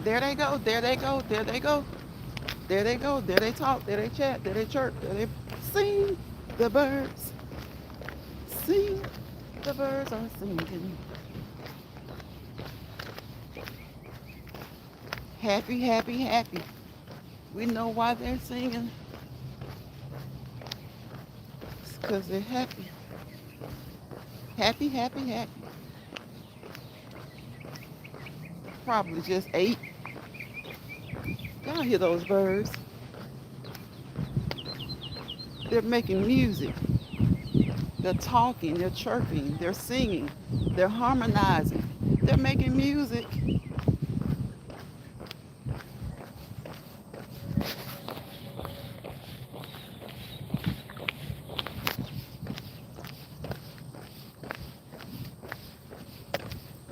There they go. There they go. There they go. There they go. There they talk. There they chat. There they chirp. There they sing. The birds sing. The birds are singing. Happy, happy, happy. We know why they're singing. It's because they're happy. Happy, happy, happy. Probably just ate. Y'all hear those birds? They're making music. They're talking, they're chirping, they're singing, they're harmonizing, they're making music.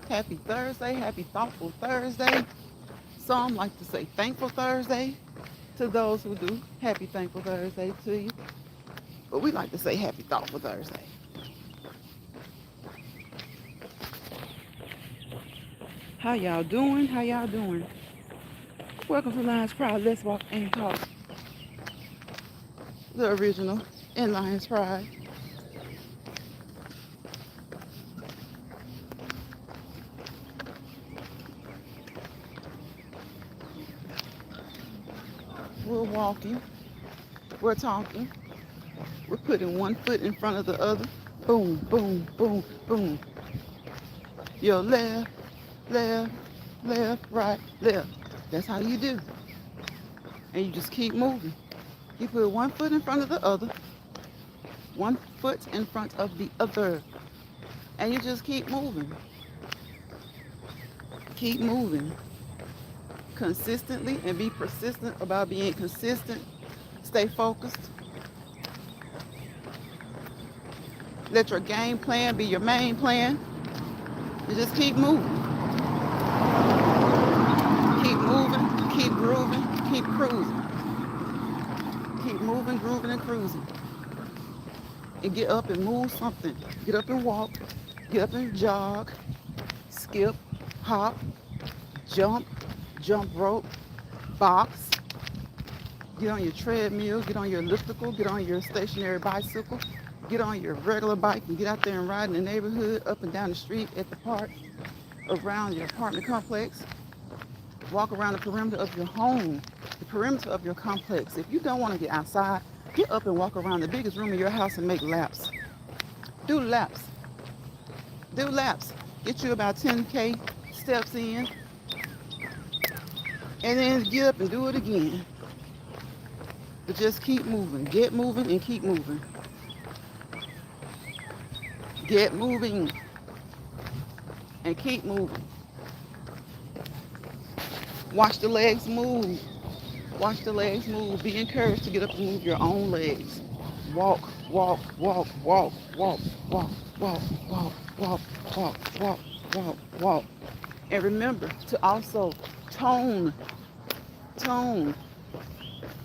Happy Thursday, happy thoughtful Thursday. Some like to say thankful Thursday to those who do. Happy thankful Thursday to you. But we like to say happy thoughtful Thursday. How y'all doing? How y'all doing? Welcome to Lions Pride. Let's walk and talk. The original in Lions Pride. We're walking. We're talking. We're putting one foot in front of the other. Boom, boom, boom, boom. Your left, left, left, right, left. That's how you do. And you just keep moving. You put one foot in front of the other, one foot in front of the other, and you just keep moving. Keep moving consistently and be persistent about being consistent. Stay focused. Let your game plan be your main plan. You just keep moving. Keep moving, keep grooving, keep cruising. Keep moving, grooving, and cruising. And get up and move something. Get up and walk. Get up and jog. Skip, hop, jump, jump rope, box. Get on your treadmill, get on your elliptical, get on your stationary bicycle, get on your regular bike and get out there and ride in the neighborhood, up and down the street, at the park, around your apartment complex. Walk around the perimeter of your home, the perimeter of your complex. If you don't want to get outside, get up and walk around the biggest room in your house and make laps. Do laps. Do laps. Get you about 10K steps in, and then get up and do it again. But just keep moving. Get moving and keep moving. Get moving and keep moving. Watch the legs move. Watch the legs move. Be encouraged to get up and move your own legs. Walk, walk, walk, walk, walk, walk, walk, walk, walk, walk, walk, walk, walk. And remember to also tone.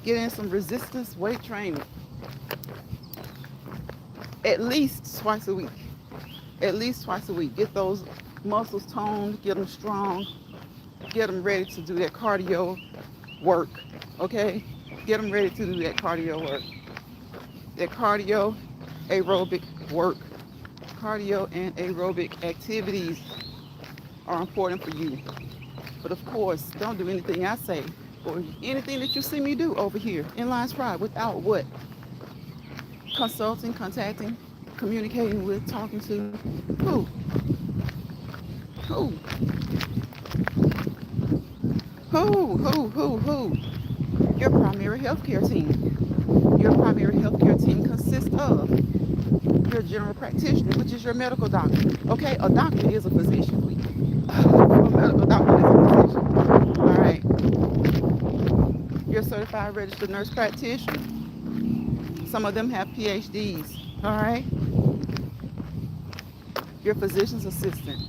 Get in some resistance weight training. At least twice a week. At least twice a week. Get those muscles toned, get them strong, get them ready to do that cardio work, okay? Get them ready to do that cardio work. That cardio aerobic work. Cardio and aerobic activities are important for you. But of course, don't do anything I say or anything that you see me do over here in Lions Pride without what? Consulting, contacting, communicating with, talking to who? Who? Who? Your primary healthcare team. Your primary healthcare team consists of your general practitioner, which is your medical doctor. Okay, a doctor is a physician, please. A medical doctor is a physician. All right. Your certified registered nurse practitioner. Some of them have PhDs. All right. Your physician's assistant.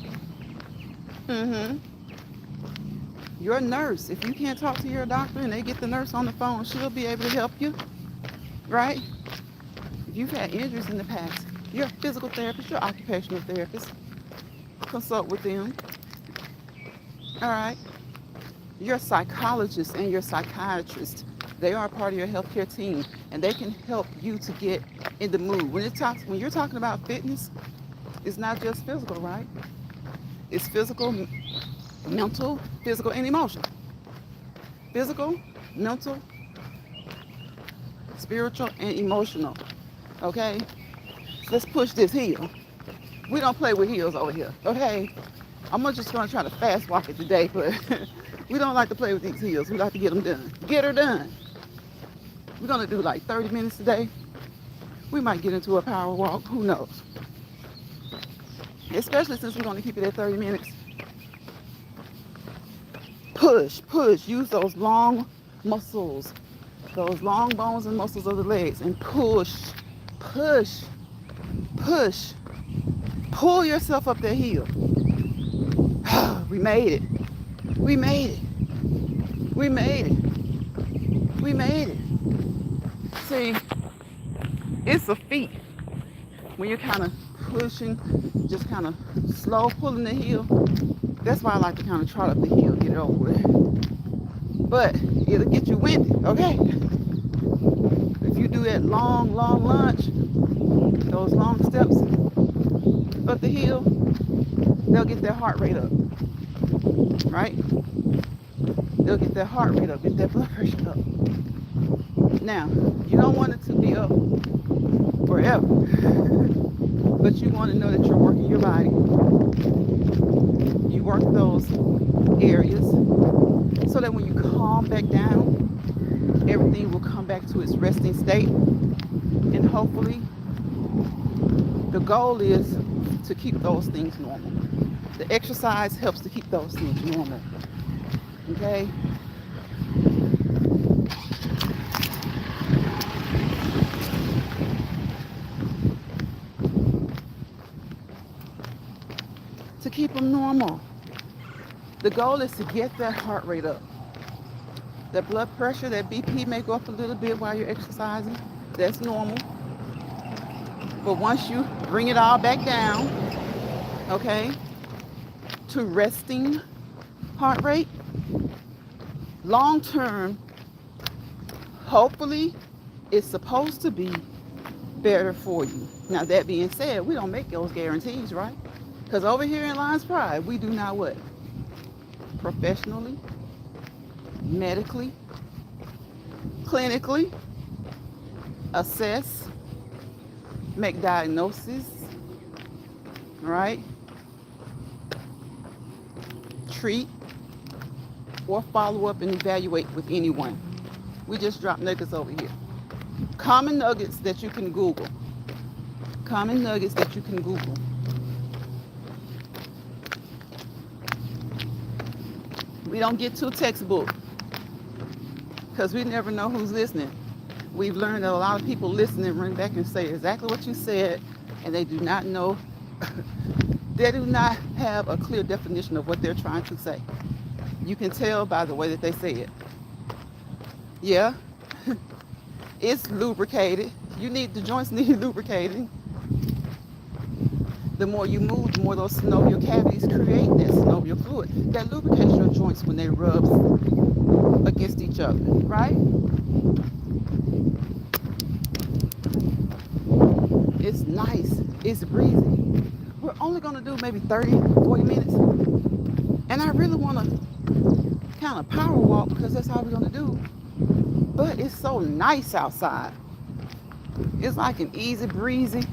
Your nurse. If you can't talk to your doctor and they get the nurse on the phone, she'll be able to help you. Right? If you've had injuries in the past, your physical therapist, your occupational therapist, consult with them. All right. Your psychologist and your psychiatrist, they are part of your healthcare team, and they can help you to get in the mood. When you're talking about fitness, it's not just physical, right? It's physical, mental, physical, and emotional. Physical, mental, spiritual, and emotional. Okay? So let's push this heel. We don't play with heels over here. Okay? I'm just gonna try to fast walk it today, but we don't like to play with these heels. We like to get them done. Get her done. We're gonna do like 30 minutes today. We might get into a power walk. Who knows? Especially since we're gonna keep it at 30 minutes. Push, push. Use those long muscles, those long bones and muscles of the legs, and push, push, push. Pull yourself up that hill. We made it. We made it. We made it. We made it. See, it's a feat when you're kind of pushing, just kind of slow pulling the hill. That's why I like to kind of trot up the hill, get it over with. But it'll get you winded, okay? If you do that long, long lunge, those long steps up the hill, they'll get their heart rate up, right? They'll get their heart rate up, get their blood pressure up. Now, you don't want it to be up forever, but you want to know that you're working your body. You work those areas so that when you calm back down, everything will come back to its resting state. And hopefully, the goal is to keep those things normal. The exercise helps to keep those things normal. Okay? To keep them normal. The goal is to get that heart rate up. That blood pressure, that BP may go up a little bit while you're exercising. That's normal. But once you bring it all back down, okay, to resting heart rate, long term, hopefully, it's supposed to be better for you. Now, that being said, we don't make those guarantees, right? Because over here in Lions Pride, we do not what? Professionally, medically, clinically, assess, make diagnoses, right? Treat, or follow up and evaluate with anyone. We just drop nuggets over here. Common nuggets that you can Google. Common nuggets that you can Google. We don't get too textbook because we never know who's listening. We've learned that a lot of people listen and run back and say exactly what you said, and they do not know, they do not have a clear definition of what they're trying to say. You can tell by the way that they say it. Yeah, it's lubricated. The joints need lubricating. The more you move, the more those synovial cavities create that synovial fluid that lubricates your joints when they rub against each other, right? It's nice. It's breezy. We're only going to do maybe 30, 40 minutes. And I really want to kind of power walk because that's all we're going to do. But it's so nice outside. It's like an easy, breezy,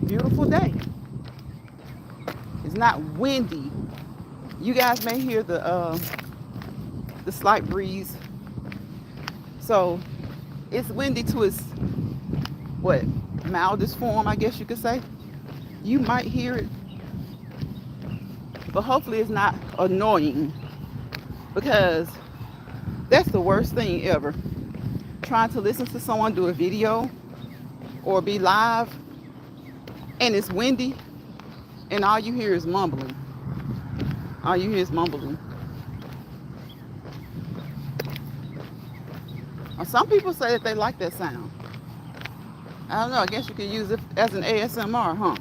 beautiful day. It's not windy. You guys may hear the slight breeze. So it's windy to its mildest form, I guess you could say. You might hear it, but hopefully it's not annoying, because that's the worst thing ever. Trying to listen to someone do a video or be live and it's windy and all you hear is mumbling. All you hear is mumbling. Some people say that they like that sound. I don't know, I guess you could use it as an ASMR, huh?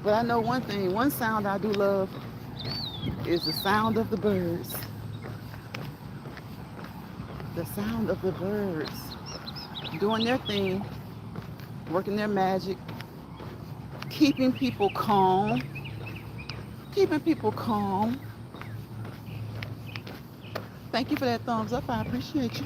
But I know one thing, one sound I do love is the sound of the birds. The sound of the birds doing their thing, working their magic, keeping people calm, keeping people calm. Thank you for that thumbs up. I appreciate you.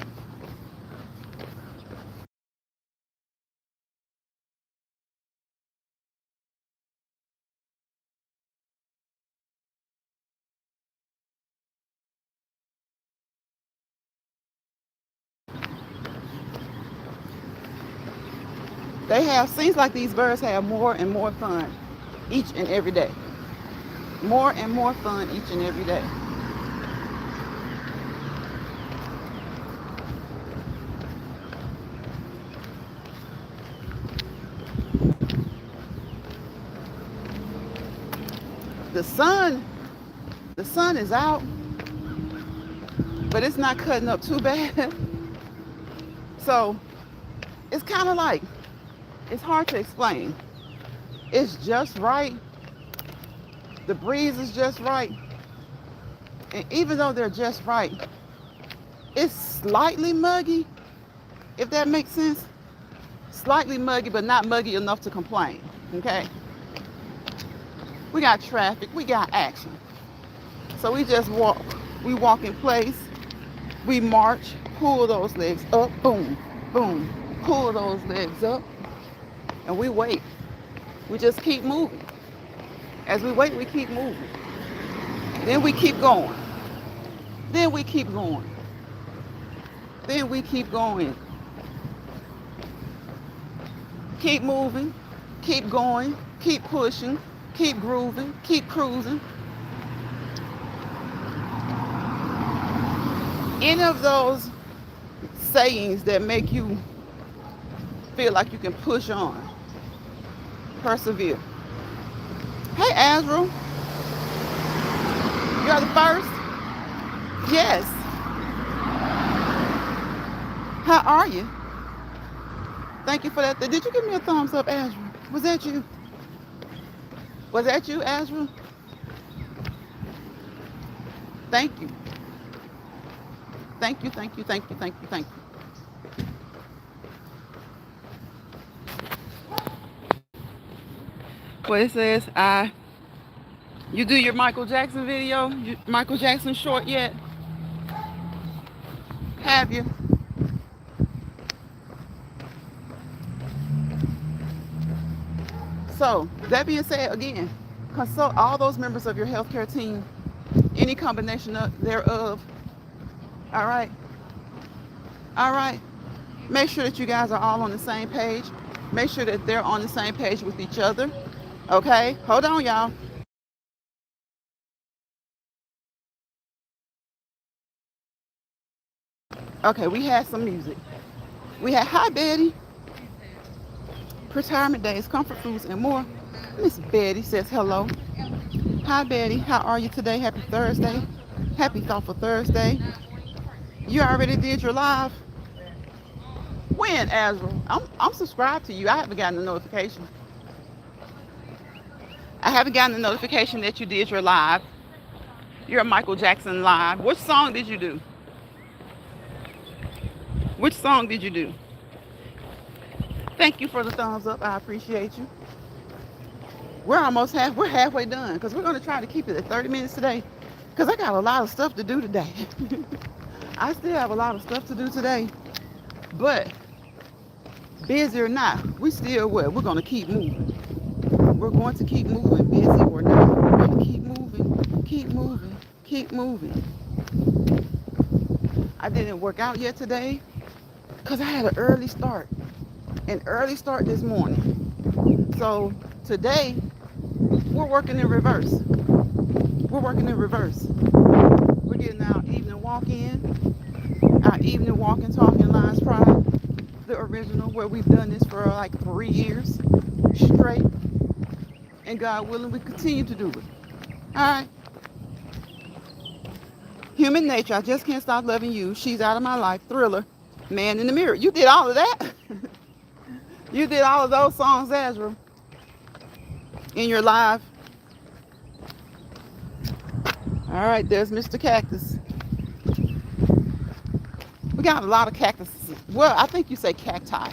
Seems like these birds have more and more fun each and every day. More and more fun each and every day. The sun, the sun is out, but it's not cutting up too bad. So it's kind of like, it's hard to explain. It's just right. The breeze is just right. And even though they're just right, it's slightly muggy, if that makes sense. Slightly muggy, but not muggy enough to complain, okay? We got traffic, we got action. So we just walk. We walk in place, we march, pull those legs up, boom, boom, pull those legs up, and we wait. We just keep moving. As we wait, we keep moving. Then we keep going. Then we keep going. Then we keep going. Keep moving, keep going, keep pushing, keep grooving, keep cruising. Any of those sayings that make you feel like you can push on, persevere. Hey, Azrael, you're the first? Yes. How are you? Thank you for that. Did you give me a thumbs up, Azrael? Was that you? Was that you, Azrael? Thank you. Thank you, thank you, thank you, thank you, thank you. Well, it says, you do your Michael Jackson video? Michael Jackson short yet? Have you? So, that being said, again, consult all those members of your healthcare team, any combination thereof. All right? All right? Make sure that you guys are all on the same page. Make sure that they're on the same page with each other. Okay? Hold on, y'all. Okay, we had some music. We had Hi Betty, retirement days, comfort foods, and more. Miss Betty says hello. Hi Betty, how are you today? Happy Thursday. Happy Thoughtful Thursday. You already did your live? When, Azrael? I'm subscribed to you. I haven't gotten the notification. I haven't gotten the notification that you did your live. Your Michael Jackson live. Which song did you do? Which song did you do? Thank you for the thumbs up. I appreciate you. We're halfway done because we're going to try to keep it at 30 minutes today because I got a lot of stuff to do today. I still have a lot of stuff to do today, but busy or not, we still what? We're going to keep moving. We're going to keep moving, busy or not. We're going to keep moving, keep moving, keep moving. I didn't work out yet today because I had an early start this morning. So today, we're working in reverse. We're working in reverse. We're getting our evening walk in, our evening walk and talk in Lions Pride, the original, where we've done this for like 3 years straight. And God willing, we continue to do it. All right. Human Nature, I just can't stop loving you. She's out of my life. Thriller, Man in the Mirror. You did all of that. You did all of those songs, Azrael, in your live. All right, there's Mr. Cactus. We got a lot of cactuses. Well, I think you say cacti.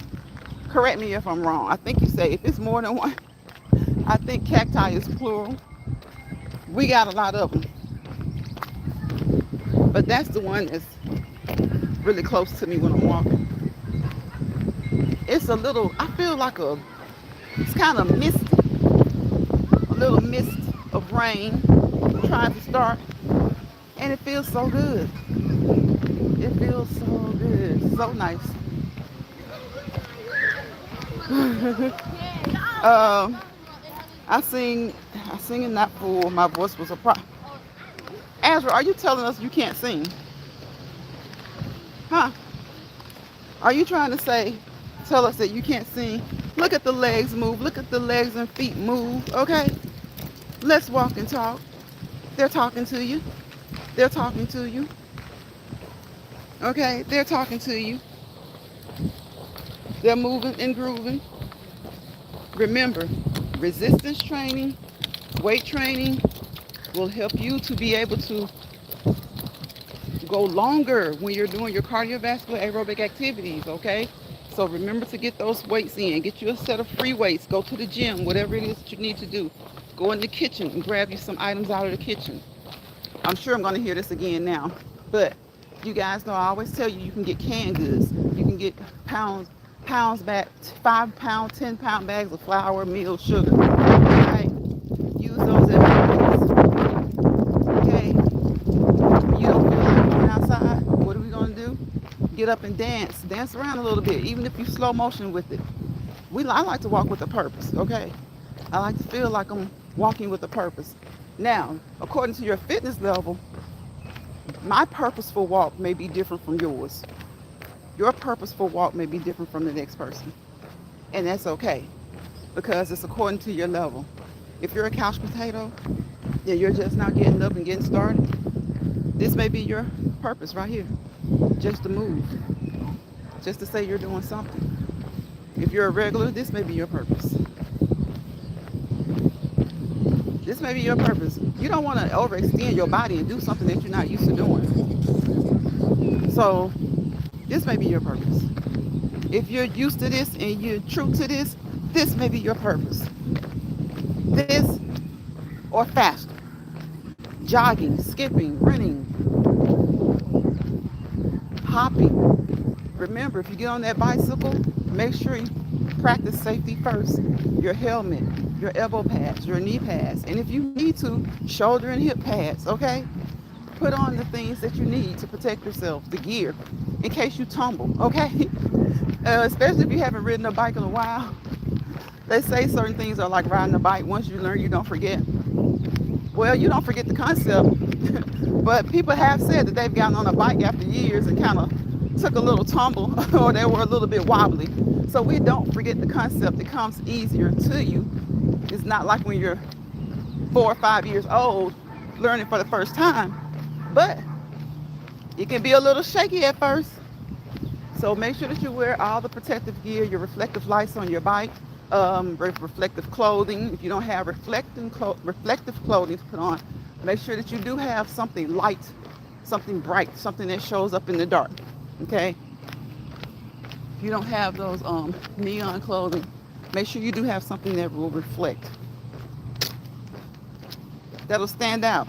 Correct me if I'm wrong. I think you say if it's more than one. I think cacti is plural. We got a lot of them, but that's the one that's really close to me when I'm walking. It's a little, I feel like it's kind of misty, a little mist of rain trying to start, and it feels so good. It feels so good, so nice. um, I sing in that pool. My voice was a problem. Azra, are you telling us you can't sing? Huh? Are you trying to tell us that you can't sing? Look at the legs move. Look at the legs and feet move. Okay? Let's walk and talk. They're talking to you. They're talking to you. Okay? They're talking to you. They're moving and grooving. Remember, resistance training, weight training will help you to be able to go longer when you're doing your cardiovascular aerobic activities, okay? So remember to get those weights in. Get you a set of free weights. Go to the gym, whatever it is that you need to do. Go in the kitchen and grab you some items out of the kitchen. I'm sure I'm going to hear this again now, but you guys know I always tell you can get canned goods. You can get pounds back, 5-pound, 10-pound bags of flour, meal, sugar. Right? Use those as okay? You don't feel like going outside? What are we going to do? Get up and dance. Dance around a little bit, even if you slow motion with it. I like to walk with a purpose, okay? I like to feel like I'm walking with a purpose. Now, according to your fitness level, my purposeful walk may be different from yours. Your purposeful walk may be different from the next person. And that's okay, because it's according to your level. If you're a couch potato, then you're just now getting up and getting started. This may be your purpose right here. Just to move. Just to say you're doing something. If you're a regular, this may be your purpose. This may be your purpose. You don't want to overextend your body and do something that you're not used to doing. So, this may be your purpose. If you're used to this and you're true to this, this may be your purpose. This or faster. Jogging, skipping, running, hopping. Remember, if you get on that bicycle, make sure you practice safety first. Your helmet, your elbow pads, your knee pads, and if you need to, shoulder and hip pads, okay? Put on the things that you need to protect yourself, the gear, in case you tumble, okay? Especially if you haven't ridden a bike in a while. They say certain things are like riding a bike. Once you learn, you don't forget. Well, you don't forget the concept, but people have said that they've gotten on a bike after years and kind of took a little tumble or they were a little bit wobbly. So we don't forget the concept. It comes easier to you. It's not like when you're 4 or 5 years old learning for the first time, but it can be a little shaky at first. So make sure that you wear all the protective gear, your reflective lights on your bike, reflective clothing. If you don't have reflective clothing to put on, make sure that you do have something light, something bright, something that shows up in the dark, okay? If you don't have those neon clothing, make sure you do have something that will reflect. That'll stand out,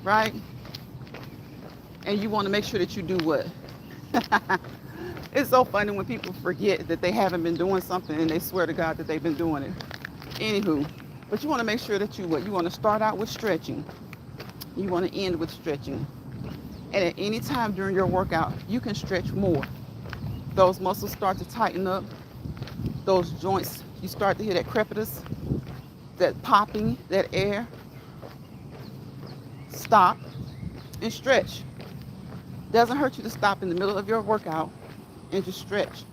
right? And you want to make sure that you do what? It's so funny when people forget that they haven't been doing something and they swear to God that they've been doing it. Anywho, but you want to make sure that you want to start out with stretching. You want to end with stretching. And at any time during your workout, you can stretch more. Those muscles start to tighten up. Those joints, you start to hear that crepitus, that popping, that air. Stop and stretch. Doesn't hurt you to stop in the middle of your workout and to stretch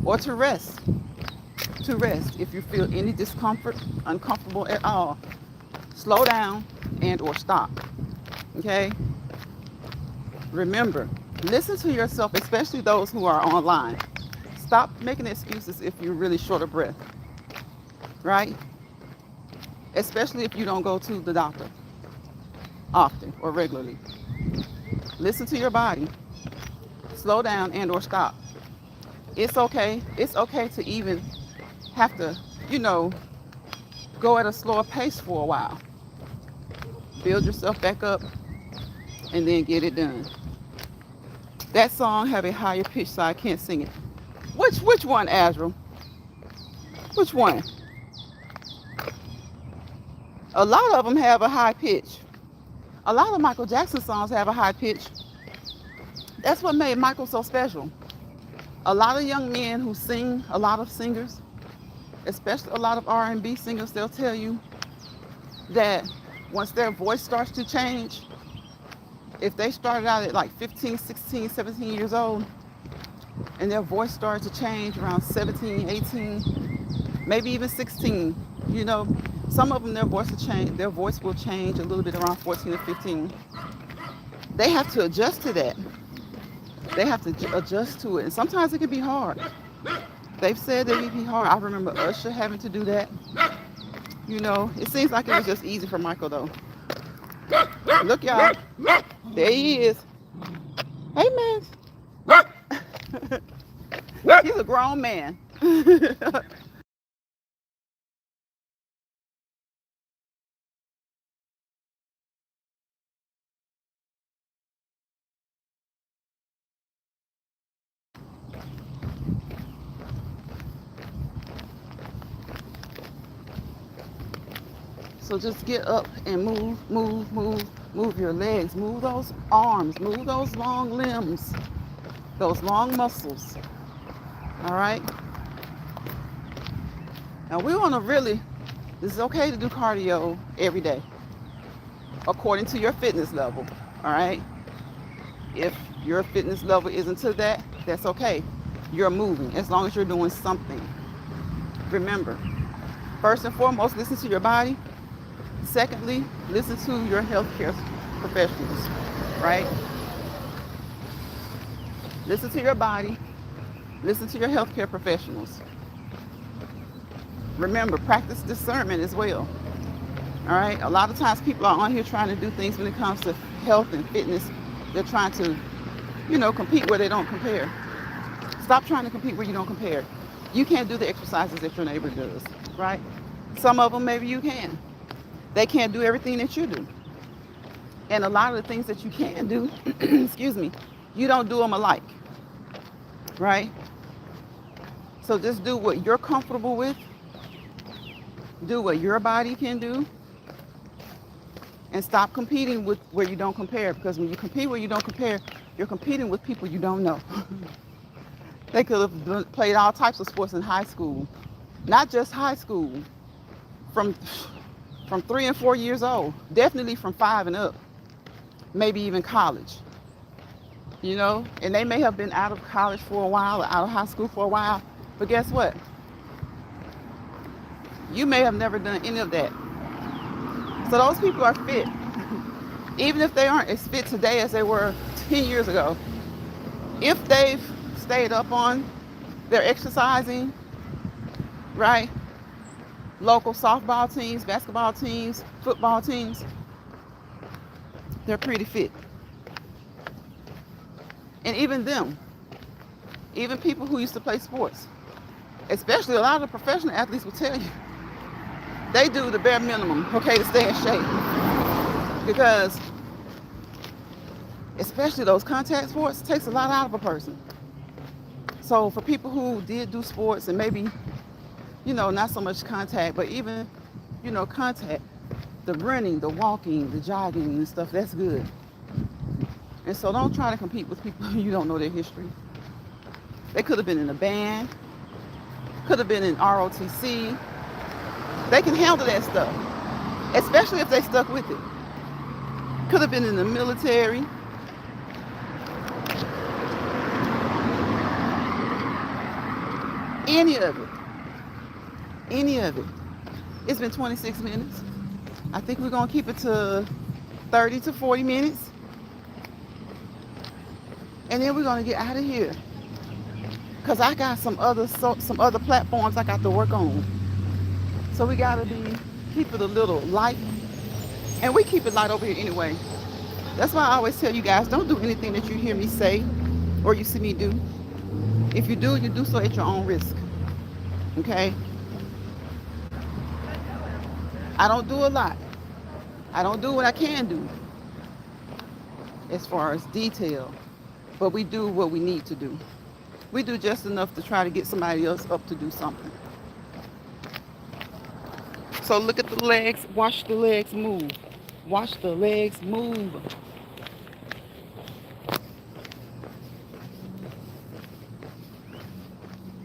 or to rest. To rest if you feel any discomfort, uncomfortable at all. Slow down and or stop. Okay? Remember, listen to yourself, especially those who are online. Stop making excuses if you're really short of breath. Right? Especially if you don't go to the doctor. often or regularly. Listen to your body. Slow down and or stop. It's okay. It's okay to even have to, you know, go at a slower pace for a while. Build yourself back up and then get it done. That song have a higher pitch, so I can't sing it. Which one, Azra? Which one? A lot of them have a high pitch. A lot of Michael Jackson songs have a high pitch. That's what made Michael so special. A lot of young men who sing, a lot of singers, especially a lot of R&B singers, they'll tell you that once their voice starts to change, if they started out at like 15, 16, 17 years old, and their voice started to change around 17, 18, maybe even 16, you know, some of them their voice will change a little bit around 14 or 15. They have to adjust to that. They have to adjust to it. And sometimes it can be hard. They've said that it can be hard. I remember Usher having to do that. You know, it seems like it was just easy for Michael though. Look, y'all. There he is. Hey, man. He's a grown man. So just get up and move your legs, move those arms, move those long limbs, those long muscles. All right. Now we want to this is okay to do cardio every day, according to your fitness level. All right. If your fitness level isn't to that, that's okay. You're moving as long as you're doing something. Remember, first and foremost, listen to your body. Secondly, listen to your healthcare professionals, right? Listen to your body. Listen to your healthcare professionals. Remember, practice discernment as well. All right? A lot of times people are on here trying to do things when it comes to health and fitness. They're trying to, compete where they don't compare. Stop trying to compete where you don't compare. You can't do the exercises that your neighbor does, right? Some of them maybe you can. They can't do everything that you do. And a lot of the things that you can do, excuse me, you don't do them alike, right? So just do what you're comfortable with. Do what your body can do. And stop competing with where you don't compare. Because when you compete where you don't compare, you're competing with people you don't know. They could have played all types of sports in high school. Not just high school. From 3 and 4 years old, definitely from 5 and up, maybe even college, and they may have been out of college for a while or out of high school for a while, but guess what? You may have never done any of that. So those people are fit, even if they aren't as fit today as they were 10 years ago. If they've stayed up on their exercising, right? Local softball teams, basketball teams, football teams, they're pretty fit. And even even people who used to play sports, especially a lot of the professional athletes will tell you, they do the bare minimum, okay, to stay in shape. Because especially those contact sports, takes a lot out of a person. So for people who did do sports and maybe not so much contact, but even, contact, the running, the walking, the jogging and stuff, that's good. And so don't try to compete with people you don't know their history. They could have been in a band, could have been in ROTC. They can handle that stuff, especially if they stuck with it. Could have been in the military. Any of it. It's been 26 minutes. I think we're going to keep it to 30 to 40 minutes. And then we're going to get out of here. Because I got some other platforms I got to work on. So we got to keep it a little light And we keep it light over here anyway. That's why I always tell you guys, don't do anything that you hear me say or you see me do. If you do so at your own risk. Okay? I don't do a lot. I don't do what I can do as far as detail, but we do what we need to do. We do just enough to try to get somebody else up to do something. So look at the legs, watch the legs move. Watch the legs move.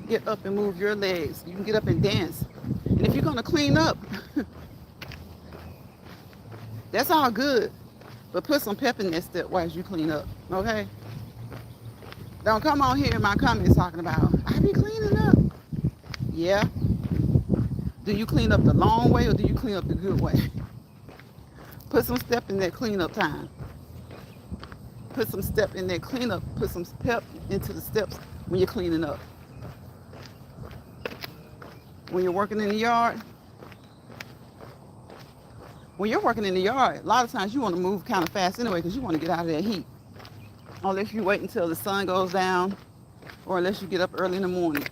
Get up and move your legs. You can get up and dance. And if you're gonna clean up, that's all good. But put some pep in that step while you clean up, okay? Don't come on here in my comments talking about, I be cleaning up. Yeah. Do you clean up the long way or do you clean up the good way? Put some step in that cleanup time. Put some step in that cleanup. Put some pep into the steps when you're cleaning up. When you're working in the yard, a lot of times you want to move kind of fast anyway because you want to get out of that heat. Unless you wait until the sun goes down or unless you get up early in the morning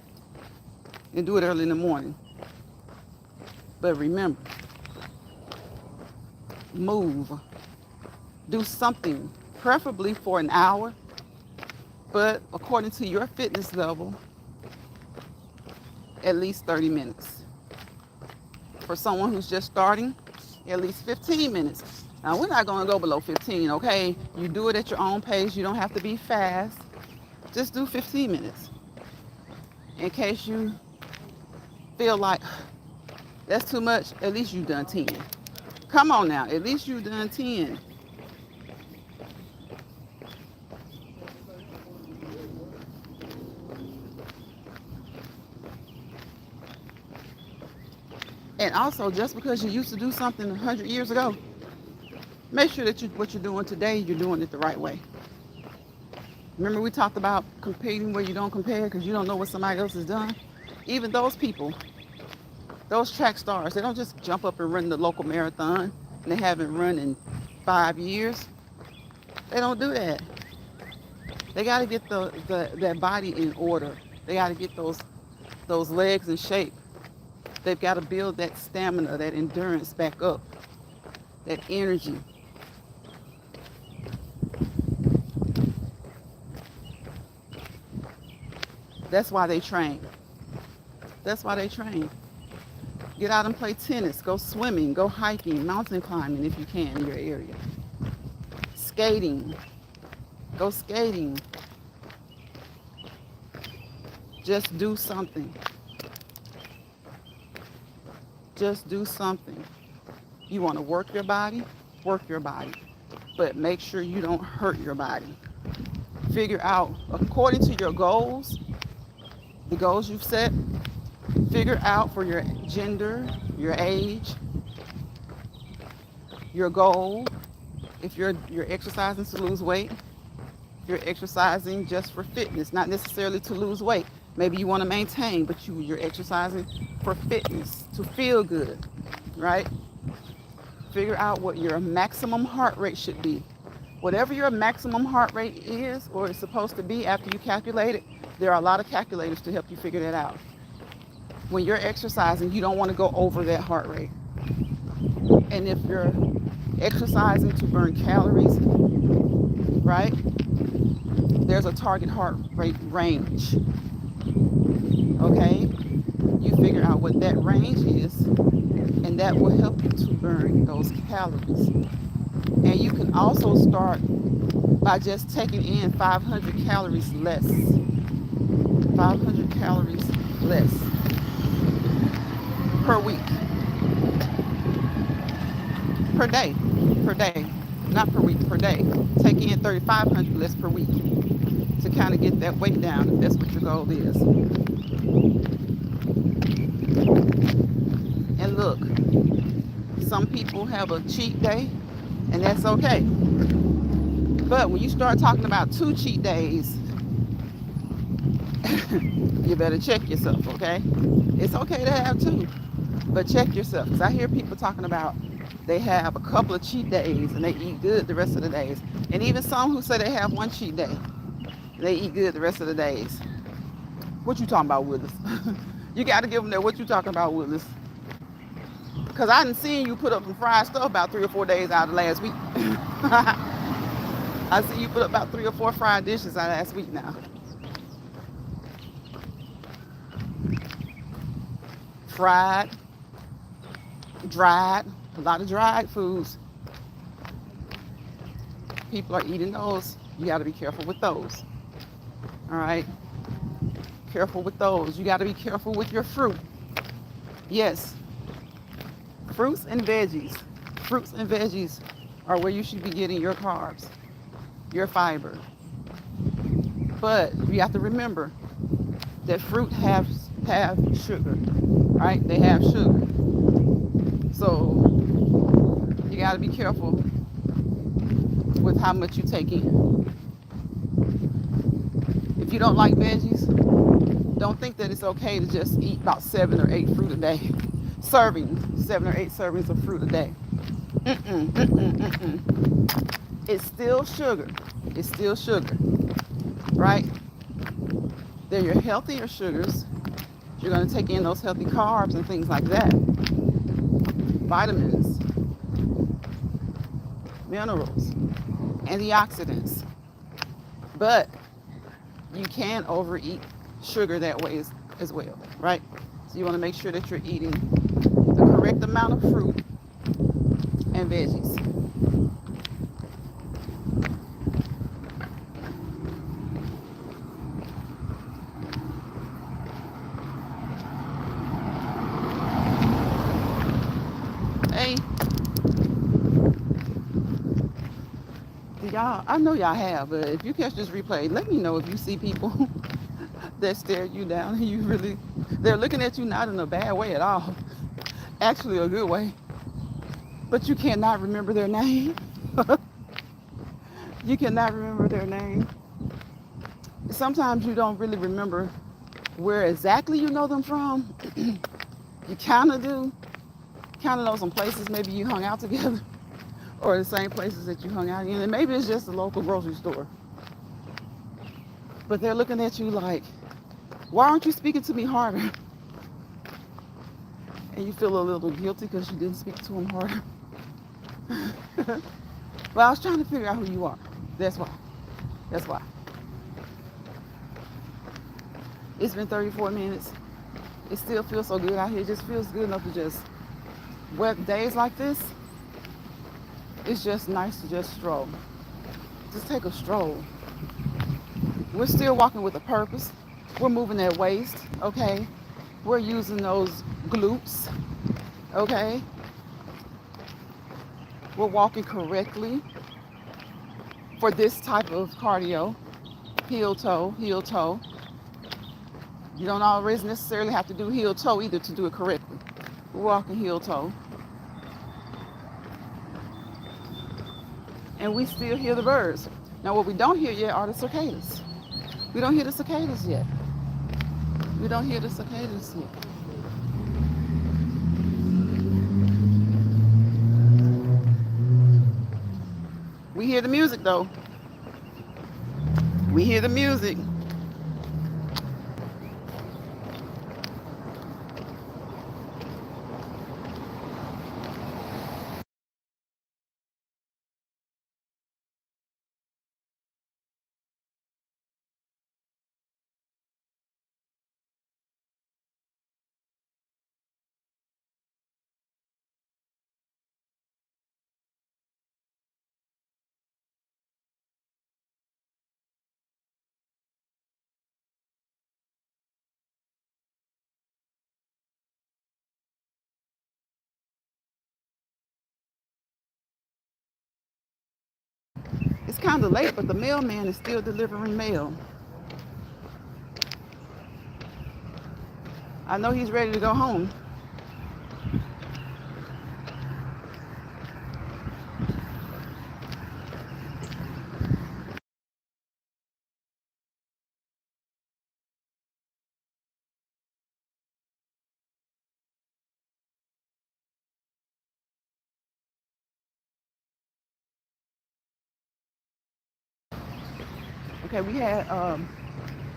and do it early in the morning. But remember, move. Do something, preferably for an hour, but according to your fitness level, at least 30 minutes. For someone who's just starting, at least 15 minutes. Now, we're not going to go below 15, okay? You do it at your own pace. You don't have to be fast. Just do 15 minutes. In case you feel like that's too much, at least you've done 10. Come on now, at least you've done 10. And also, just because you used to do something 100 years ago, make sure that what you're doing today, you're doing it the right way. Remember we talked about competing where you don't compare because you don't know what somebody else has done? Even those people, those track stars, they don't just jump up and run the local marathon and they haven't run in 5 years. They don't do that. They got to get that body in order. They got to get those legs in shape. They've got to build that stamina, that endurance back up, that energy. That's why they train. That's why they train. Get out and play tennis, go swimming, go hiking, mountain climbing if you can in your area. Skating, go skating. Just do something. Just do something. You want to work your body, but make sure you don't hurt your body. Figure out, according to your goals, the goals you've set, figure out for your gender, your age, your goal. If you're exercising to lose weight, if you're exercising just for fitness, not necessarily to lose weight. Maybe you want to maintain, but you're exercising for fitness, to feel good, right? Figure out what your maximum heart rate should be. Whatever your maximum heart rate is or is supposed to be after you calculate it, there are a lot of calculators to help you figure that out. When you're exercising, you don't want to go over that heart rate. And if you're exercising to burn calories, right? There's a target heart rate range. Okay? You figure out what that range is, and that will help you to burn those calories. And you can also start by just taking in 500 calories less. 500 calories less per week. Per day, not per week, per day. Take in 3,500 less per week to kind of get that weight down if that's what your goal is. And look, some people have a cheat day, and that's okay. But when you start talking about 2 cheat days, you better check yourself, okay? It's okay to have 2, but check yourself. Because I hear people talking about They have a couple of cheat days and they eat good the rest of the days. And even some who say they have one cheat day, they eat good the rest of the days. What you talking about, Willis? You got to give them that. What you talking about, Willis? Because I didn't see you put up some fried stuff about 3 or 4 days out of last week. I see you put up about 3 or 4 fried dishes out of last week now. Fried, dried, a lot of dried foods. People are eating those. You got to be careful with those. All right? Careful with those. You got to be careful with your fruit. Yes, fruits and veggies. Fruits and veggies are where you should be getting your carbs, your fiber. But you have to remember that fruit have sugar, right? They have sugar. So you got to be careful with how much you take in. If you don't like veggies, don't think that it's okay to just eat about 7 or 8 fruit a day. 7 or 8 servings of fruit a day. Mm-mm, mm-mm, mm-mm. It's still sugar. It's still sugar, right? They're your healthier sugars. You're going to take in those healthy carbs and things like that. Vitamins, minerals, antioxidants. But you can overeat sugar that way as well, right? So you want to make sure that you're eating the correct amount of fruit and veggies. Hey, y'all, I know y'all have, but if you catch this replay, let me know if you see people that stare you down and they're looking at you not in a bad way at all, actually a good way, but you cannot remember their name. You cannot remember their name. Sometimes you don't really remember where exactly you know them from. You kind of do. Kind of know some places maybe you hung out together or the same places that you hung out in. And maybe it's just a local grocery store. But they're looking at you like, why aren't you speaking to me harder? And you feel a little guilty because you didn't speak to them harder. Well, I was trying to figure out who you are. That's why. That's why. It's been 34 minutes. It still feels so good out here. It just feels good enough to just, wet days like this, it's just nice to just stroll. Just take a stroll. We're still walking with a purpose. We're moving that waist, okay? We're using those glutes, okay? We're walking correctly for this type of cardio. Heel toe, heel toe. You don't always necessarily have to do heel toe either to do it correctly. We're walking heel toe. And we still hear the birds. Now what we don't hear yet are the cicadas. We don't hear the cicadas yet. We don't hear the cicadas yet. We hear the music though. We hear the music. It's kind of late, but the mailman is still delivering mail. I know he's ready to go home. Okay,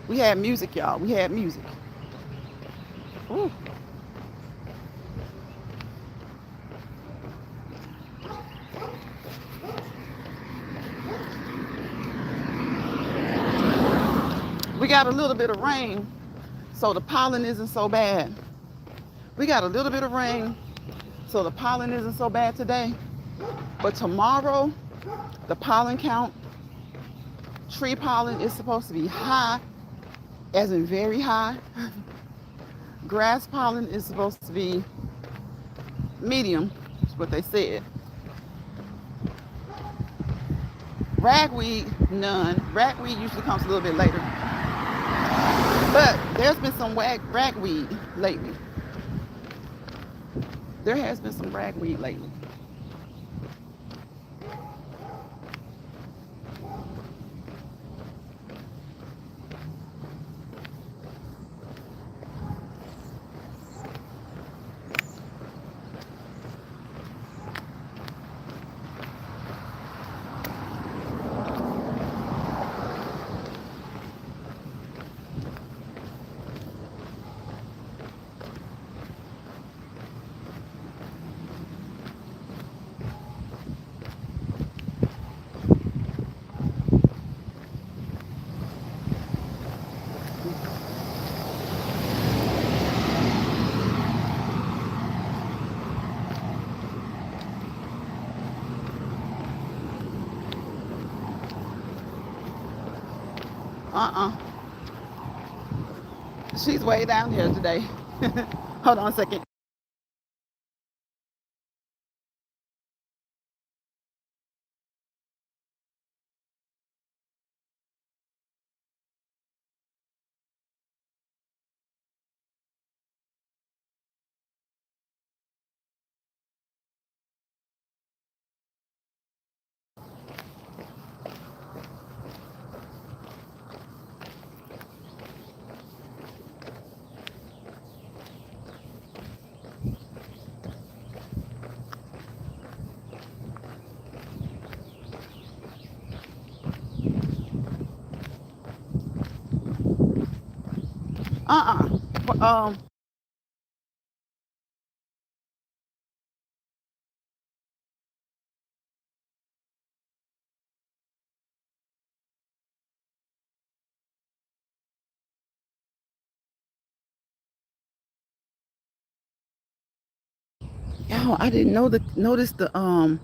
we had music, y'all. We had music. Ooh. We got a little bit of rain, so the pollen isn't so bad. We got a little bit of rain, so the pollen isn't so bad today. But tomorrow, the pollen count, tree pollen is supposed to be high, as in very high. Grass pollen is supposed to be medium, is what they said. Ragweed, none. Ragweed usually comes a little bit later. But there's been some ragweed lately. There has been some ragweed lately. Uh-uh. She's way down here today. Hold on a second. Uh-uh. Yo, I didn't notice the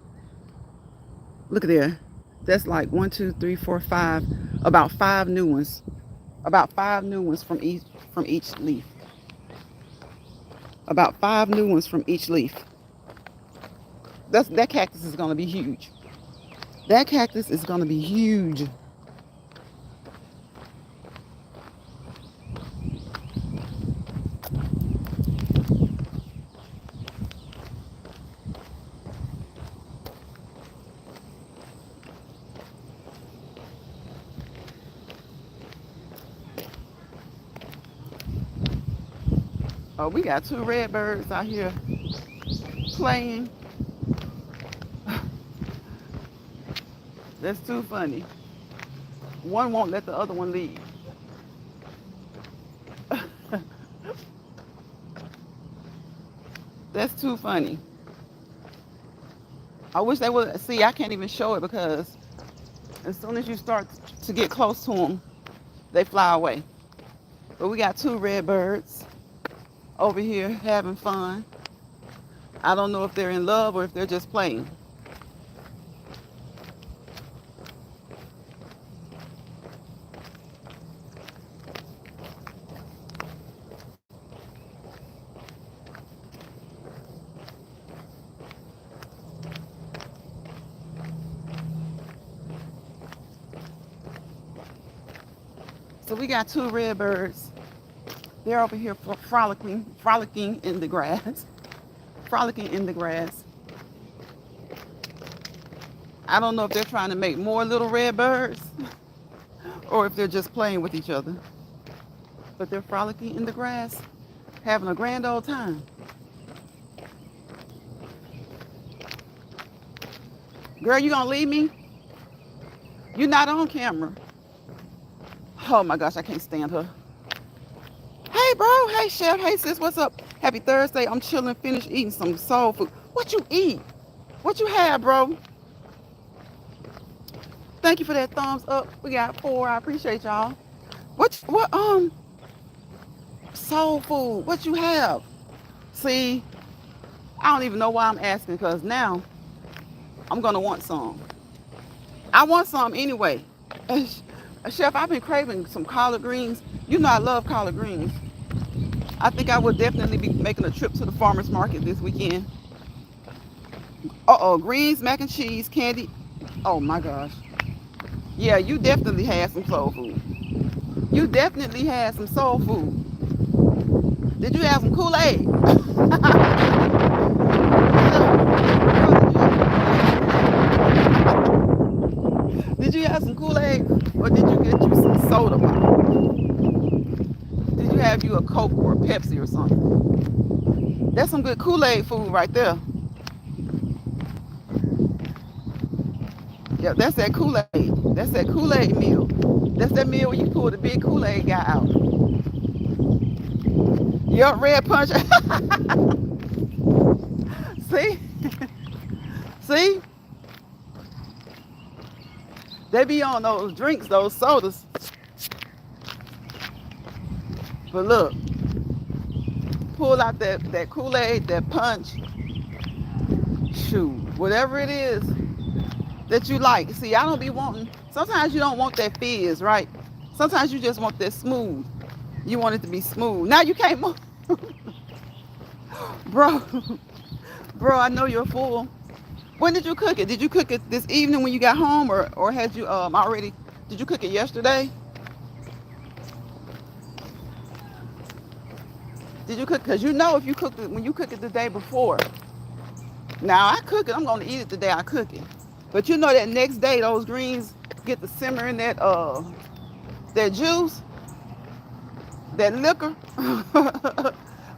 look at there. That's like one, two, three, four, five. About five new ones. About five new ones from each leaf. About five new ones from each leaf. That cactus is gonna be huge. That cactus is gonna be huge. Oh, we got two red birds out here playing. That's too funny. One won't let the other one leave. That's too funny. I wish they would see. I can't even show it because as soon as you start to get close to them, they fly away. But we got two red birds over here having fun. I don't know if they're in love or if they're just playing. So we got two red birds. They're over here frolicking in the grass, frolicking in the grass. I don't know if they're trying to make more little red birds or if they're just playing with each other. But they're frolicking in the grass, having a grand old time. Girl, you gonna leave me? You're not on camera. Oh my gosh, I can't stand her. Hey, bro. Hey, chef. Hey, sis. What's up? Happy Thursday. I'm chilling. Finished eating some soul food. What you eat? What you have, bro? Thank you for that thumbs up. We got 4. I appreciate y'all. What soul food? What you have? See, I don't even know why I'm asking, because now I'm gonna want some. I want some anyway. Chef, I've been craving some collard greens. You know I love collard greens. I think I will definitely be making a trip to the farmer's market this weekend. Greens, mac and cheese, candy. Oh my gosh. Yeah, you definitely had some soul food. You definitely had some soul food. Did you have some Kool-Aid? Did you have some Kool-Aid, or did you get you some soda pop? Did you have you a Coke or a Pepsi or something? That's some good Kool-Aid food right there. Yeah, that's that Kool-Aid. That's that Kool-Aid meal. That's that meal where you pull the big Kool-Aid guy out. Yup, red punch. See? See? They be on those drinks, those sodas. But look, pull out that Kool-Aid, that punch. Shoot, whatever it is that you like. See, I don't be wanting, sometimes you don't want that fizz, right? Sometimes you just want that smooth. You want it to be smooth. Now you can't move. Bro, I know you're full. When did you cook it? Did you cook it this evening when you got home, or had you already, did you cook it yesterday? Did you cook, because you know if you cook it, when you cook it the day before. Now I cook it, I'm gonna eat it the day I cook it. But you know that next day those greens get to simmer in that juice, that liquor,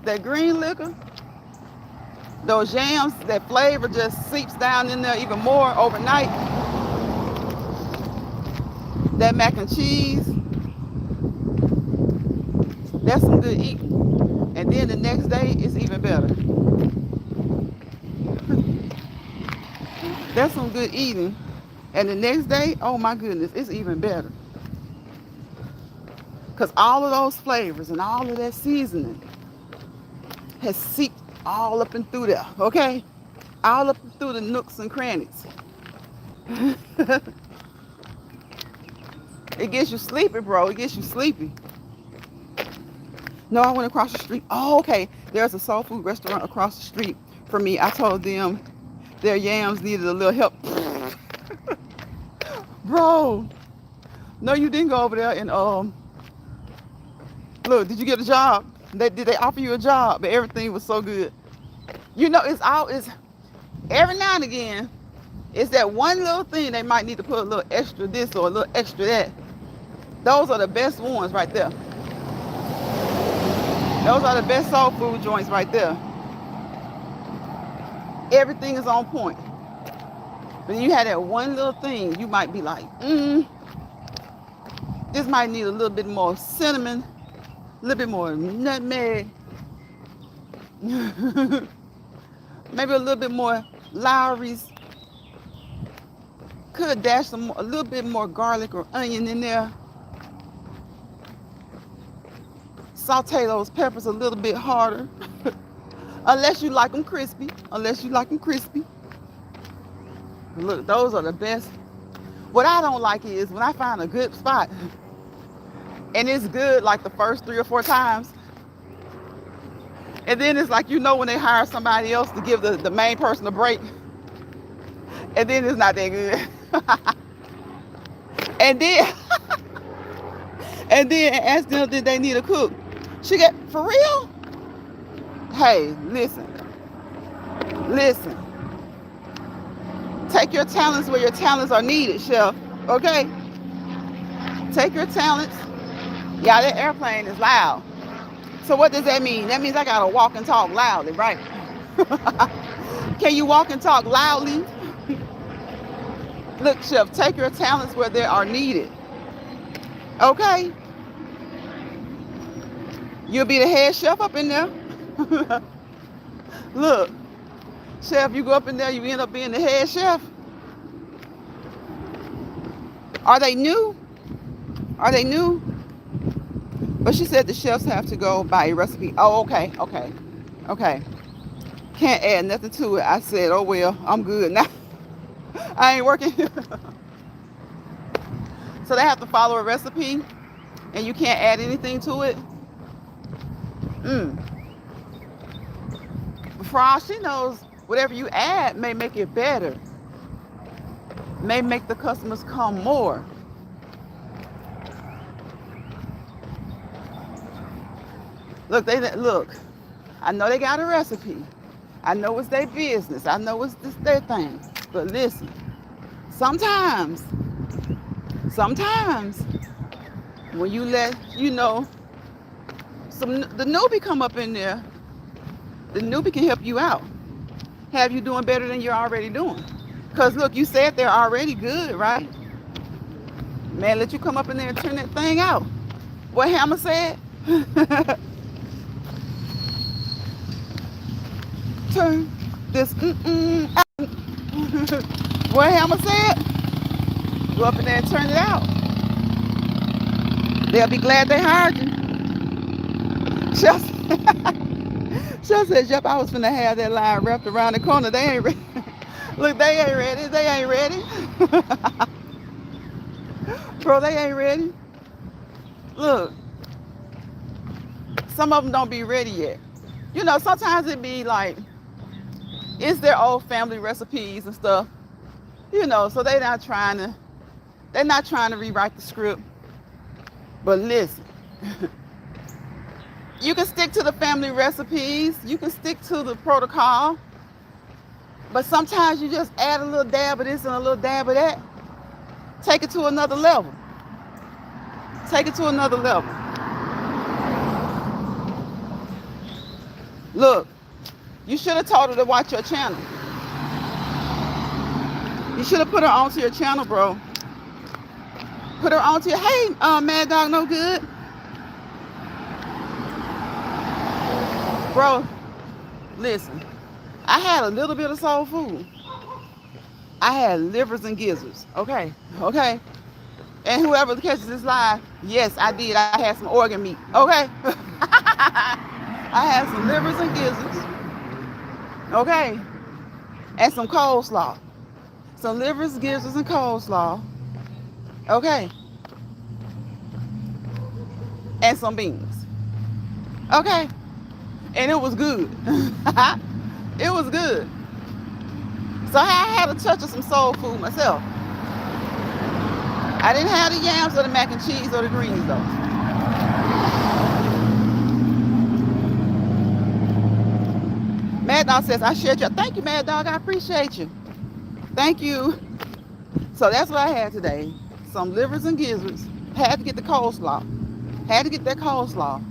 that green liquor. Those yams, that flavor just seeps down in there even more overnight. That mac and cheese, that's some good eating. And then the next day, it's even better. That's some good eating. And the next day, oh my goodness, it's even better. Because all of those flavors and all of that seasoning has seeped all up and through there, okay? All up and through the nooks and crannies. It gets you sleepy, bro. It gets you sleepy. No, I went across the street. Oh, okay. There's a soul food restaurant across the street from me. I told them their yams needed a little help. Bro, no, you didn't go over there and look, did you get a job? Did they offer you a job? But everything was so good. You know, it's every now and again, it's that one little thing they might need to put a little extra this or a little extra that. Those are the best ones right there. Those are the best soul food joints right there. Everything is on point. But you had that one little thing, you might be like, this might need a little bit more cinnamon, a little bit more nutmeg, maybe a little bit more Lowry's. Could dash a little bit more garlic or onion in there. Saute those peppers a little bit harder. Unless you like them crispy. Look, those are the best. What I don't like is when I find a good spot and it's good like the first 3 or 4 times. And then it's like, you know, when they hire somebody else to give the main person a break. And then it's not that good. and then ask them, did they need a cook? She got, for real? Hey, listen. Take your talents where your talents are needed, chef. Okay? Take your talents. Yeah, that airplane is loud. So what does that mean? That means I gotta walk and talk loudly, right? Can you walk and talk loudly? Look, chef, take your talents where they are needed. Okay? You'll be the head chef up in there. Look, chef, you go up in there, you end up being the head chef. Are they new? Are they new? But she said the chefs have to go by a recipe. Oh, okay. Can't add nothing to it. I said, oh well, I'm good now. I ain't working. So they have to follow a recipe, and you can't add anything to it. For all she knows, whatever you add may make it better, may make the customers come more. Look, I know they got a recipe. I know it's their business. I know it's their thing. But listen, sometimes when you let, the newbie come up in there, the newbie can help you out. Have you doing better than you're already doing. Because look, you said they're already good, right? Man, let you come up in there and turn that thing out. What Hammer said? Turn this out. What Hammer said? Go up in there and turn it out. They'll be glad they hired you. She said, yep, I was finna have that line wrapped around the corner. They ain't ready. Look, they ain't ready. They ain't ready. Bro, they ain't ready. Look, some of them don't be ready yet. Sometimes it be like, it's their old family recipes and stuff. So they're not trying to rewrite the script. But listen, you can stick to the family recipes. You can stick to the protocol. But sometimes you just add a little dab of this and a little dab of that. Take it to another level. Take it to another level. Look, you should have told her to watch your channel. You should have put her onto your channel, bro. Put her onto your, hey, Mad Dog No Good. Bro, listen. I had a little bit of soul food. I had livers and gizzards. Okay. And whoever catches this live, yes, I did. I had some organ meat. Okay. I had some livers and gizzards. Okay. And some coleslaw. Some livers, gizzards, and coleslaw. Okay. And some beans. Okay. And it was good. It was good. So I had a touch of some soul food myself. I didn't have the yams or the mac and cheese or the greens though. Mad Dog says, I shared your, thank you, Mad Dog, I appreciate you. Thank you. So that's what I had today. Some livers and gizzards. Had to get the coleslaw. Had to get that coleslaw.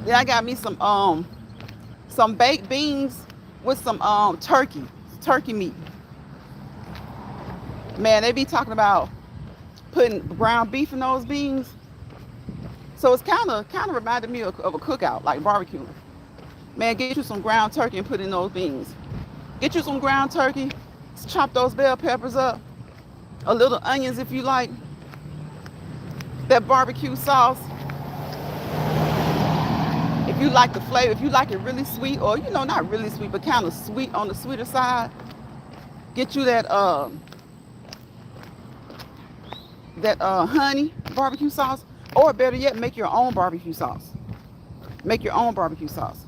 Then I got me some baked beans with some turkey meat. Man, they be talking about putting ground beef in those beans. So it's kind of reminded me of a cookout, like barbecue. Man, get you some ground turkey and put in those beans. Get you some ground turkey, chop those bell peppers up, a little onions if you like, that barbecue sauce. If you like the flavor, if you like it really sweet, or not really sweet, but kind of sweet on the sweeter side, get you that honey barbecue sauce, or better yet, make your own barbecue sauce. Make your own barbecue sauce.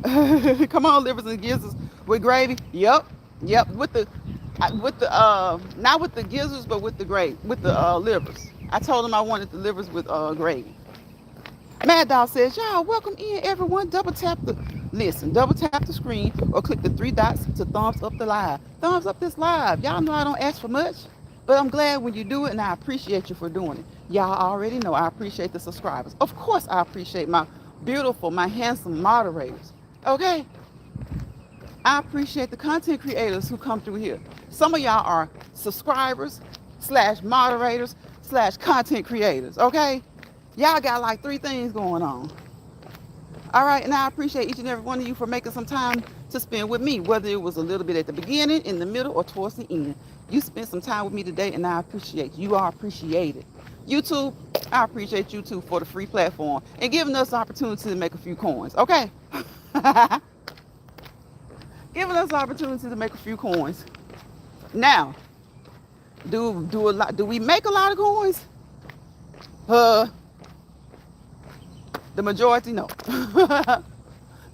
Come on, livers and gizzards with gravy. Yep. With the not with the gizzards, but with the gravy, with the livers. I told them I wanted the livers with gravy. Mad Dog says, y'all, welcome in everyone. Double tap the screen or click the 3 dots to thumbs up the live. Thumbs up this live. Y'all know I don't ask for much, but I'm glad when you do it, and I appreciate you for doing it. Y'all already know I appreciate the subscribers. Of course, I appreciate my beautiful, my handsome moderators. Okay? I appreciate the content creators who come through here. Some of y'all are subscribers / moderators / content creators. Okay? Y'all got like 3 things going on. All right, and I appreciate each and every one of you for making some time to spend with me, whether it was a little bit at the beginning, in the middle, or towards the end. You spent some time with me today, and I appreciate you. You are appreciated. YouTube, I appreciate you too for the free platform and giving us the opportunity to make a few coins. Okay, giving us the opportunity to make a few coins. Now, do we make a lot of coins? The majority, no.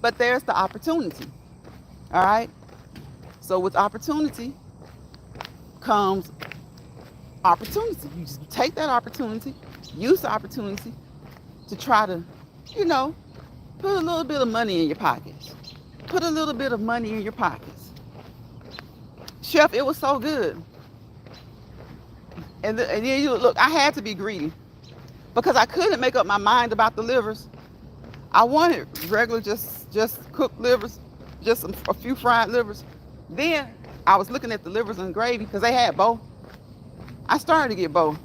But there's the opportunity. All right. So with opportunity comes opportunity. You just take that opportunity, use the opportunity to try to, put a little bit of money in your pockets. Put a little bit of money in your pockets. Chef, it was so good. And then you look, I had to be greedy because I couldn't make up my mind about the livers. I wanted regular, just cooked livers, just a few fried livers. Then I was looking at the livers and gravy because they had both. I started to get both.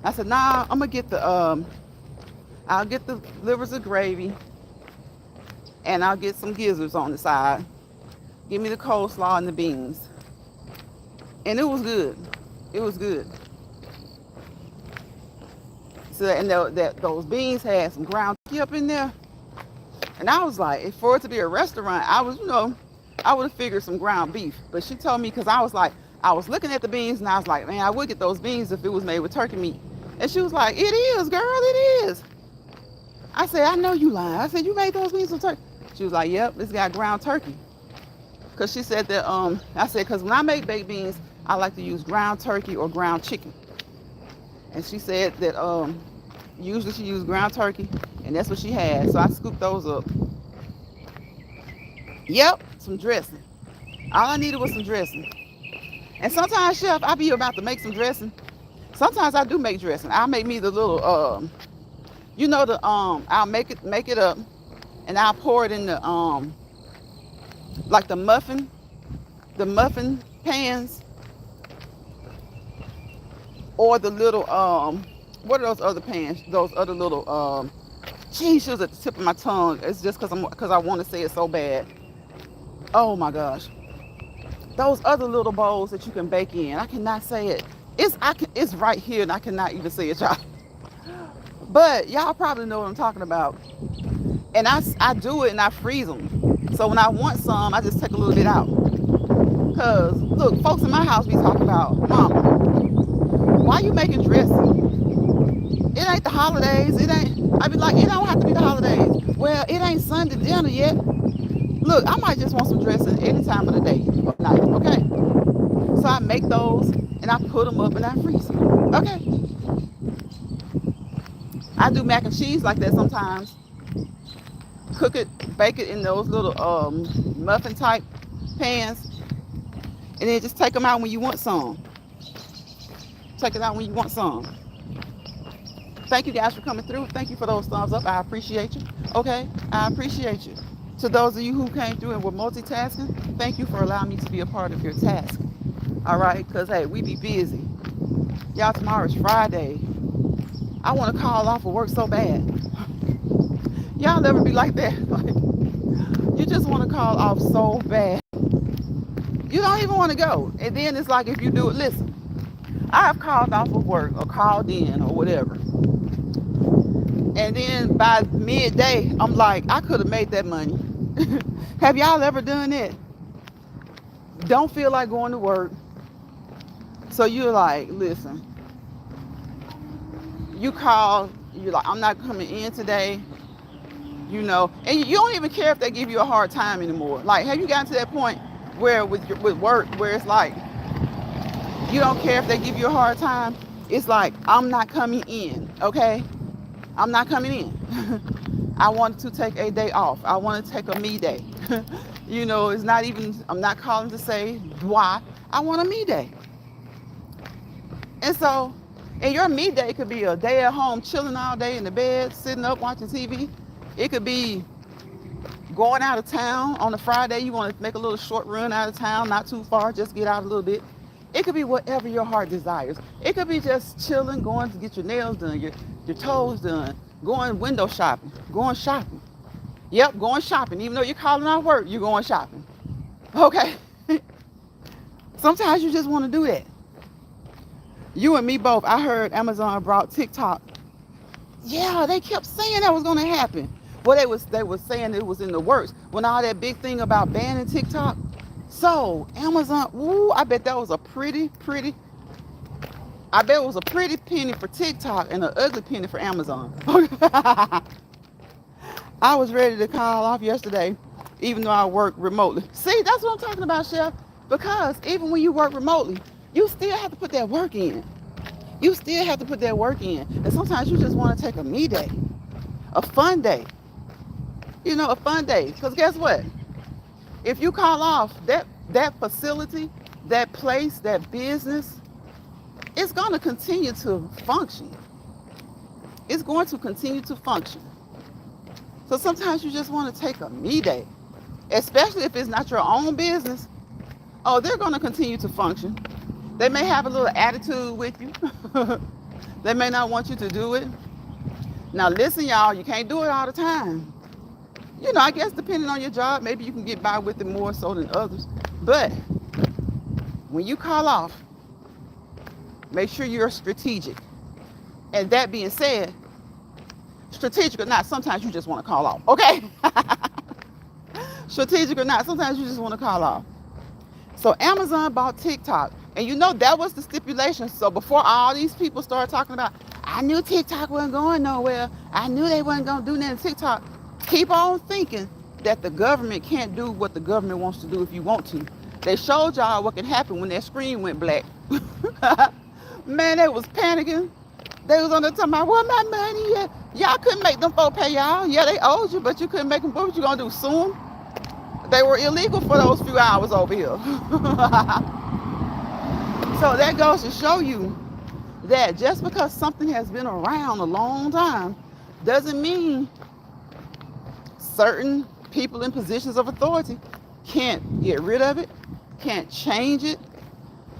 I said, nah, I'm gonna get I'll get the livers and gravy, and I'll get some gizzards on the side. Give me the coleslaw and the beans. And it was good. It was good. So, and those beans had some ground turkey up in there. And I was like, for it to be a restaurant, I was, I would have figured some ground beef. But she told me, because I was looking at the beans and I was like, man, I would get those beans if it was made with turkey meat. And she was like, it is, girl, it is. I said, I know you lying. I said, you made those beans with turkey? She was like, yep, it's got ground turkey. Because she said that, I said, because when I make baked beans, I like to use ground turkey or ground chicken. And she said that usually she used ground turkey, and that's what she had. So I scooped those up. Yep, some dressing. All I needed was some dressing. And sometimes, Chef, I be about to make some dressing. Sometimes I do make dressing. I'll make me the little, I'll make it up, and I'll pour it in the, like the muffin pans, or the little, what are those other pans? Those other little, geez, she was at the tip of my tongue. It's just because I want to say it so bad. Oh my gosh. Those other little bowls that you can bake in. I cannot say it. It's right here, and I cannot even say it, y'all. But y'all probably know what I'm talking about. And I do it, and I freeze them. So when I want some, I just take a little bit out. Because, look, folks in my house be talking about, Mama, why you making dressing? It ain't the holidays. I be like, it don't have to be the holidays. Well, it ain't Sunday dinner yet. Look, I might just want some dressing any time of the day or night, okay? So I make those, and I put them up, and I freeze them, okay? I do mac and cheese like that sometimes. Cook it, bake it in those little muffin type pans, and then just take them out when you want some. Take it out when you want some. Thank you guys for coming through. Thank you for those thumbs up. I appreciate you. Okay, I appreciate you. To those of you who came through and were multitasking, thank you for allowing me to be a part of your task. All right, because hey, we be busy. Y'all, tomorrow's Friday. I want to call off of work so bad. Y'all never be like that. Like, you just want to call off so bad. You don't even want to go. And then it's like, if you do it, listen, I have called off of work or called in or whatever. And then by midday, I'm like, I could have made that money. Have y'all ever done it? Don't feel like going to work. So you're like, listen, you call, you're like, I'm not coming in today, and you don't even care if they give you a hard time anymore. Like, have you gotten to that point where with work, where it's like, you don't care if they give you a hard time? It's like, I'm not coming in, okay? I'm not coming in. I want to take a day off. I want to take a me day. It's not even, I'm not calling to say why. I want a me day. And so, and your me day could be a day at home, chilling all day in the bed, sitting up watching TV. It could be going out of town on a Friday. You want to make a little short run out of town, not too far, just get out a little bit. It could be whatever your heart desires. It could be just chilling, going to get your nails done, your your toes done, going window shopping, going shopping. Yep, going shopping. Even though you're calling out work, you're going shopping. Okay. Sometimes you just want to do that. You and me both. I heard Amazon brought TikTok. Yeah, they kept saying that was going to happen. Well, they was saying it was in the works. When all that big thing about banning TikTok. So Amazon, ooh, I bet that was a pretty. I bet it was a pretty penny for TikTok and an ugly penny for Amazon. I was ready to call off yesterday, even though I work remotely. See, that's what I'm talking about, Chef. Because even when you work remotely, you still have to put that work in. You still have to put that work in. And sometimes you just want to take a me day, a fun day. You know, a fun day. Because guess what? If you call off that facility, that place, that business, it's going to continue to function. It's going to continue to function. So sometimes you just want to take a me day, especially if it's not your own business. Oh, they're going to continue to function. They may have a little attitude with you. They may not want you to do it. Now listen, y'all, you can't do it all the time. You know, I guess depending on your job, maybe you can get by with it more so than others. But when you call off, make sure you're strategic. And that being said, strategic or not, sometimes you just want to call off, okay? Strategic or not, sometimes you just want to call off. So Amazon bought TikTok. And you know that was the stipulation. So before all these people started talking about, I knew TikTok wasn't going nowhere. I knew they wasn't going to do nothing to TikTok. Keep on thinking that the government can't do what the government wants to do if you want to. They showed y'all what can happen when that screen went black. Man, they was panicking. They was on the talking about, where my money at? Y'all couldn't make them folk pay y'all. Yeah, they owed you, but you couldn't make them. What you gonna do, sue them? They were illegal for those few hours over here. So that goes to show you that just because something has been around a long time doesn't mean certain people in positions of authority can't get rid of it, can't change it.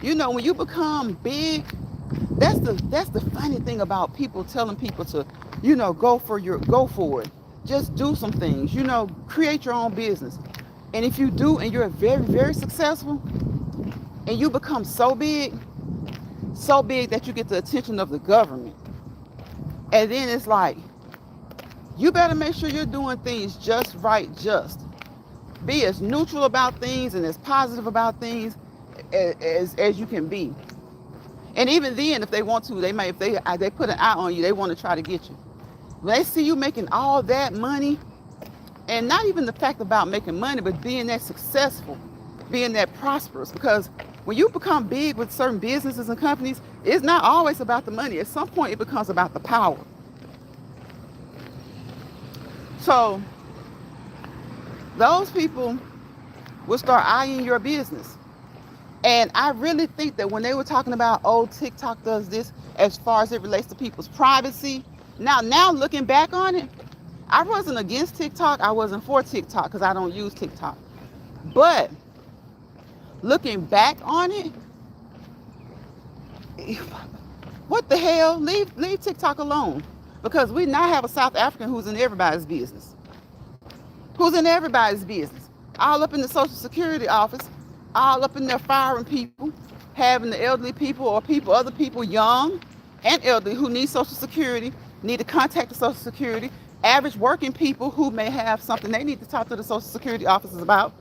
You know, when you become big, that's the funny thing about people telling people to, you know, go for it. Just do some things, you know, create your own business. And if you do and you're very, very successful and you become so big that you get the attention of the government. And then it's like, you better make sure you're doing things just right, be as neutral about things and as positive about things as you can be. And even then, if they want to, they may, if they put an eye on you, they want to try to get you. When they see you making all that money, and not even the fact about making money, but being that successful, being that prosperous, because when you become big with certain businesses and companies, it's not always about the money. At some point, it becomes about the power. So those people will start eyeing your business. And I really think that when they were talking about, oh, TikTok does this as far as it relates to people's privacy. Now looking back on it, I wasn't against TikTok. I wasn't for TikTok because I don't use TikTok. But looking back on it, what the hell? Leave TikTok alone. Because we now have a South African who's in everybody's business. All up in the Social Security office, all up in there firing people, having the elderly people or other people young and elderly who need Social Security, need to contact the Social Security, average working people who may have something they need to talk to the Social Security officers about.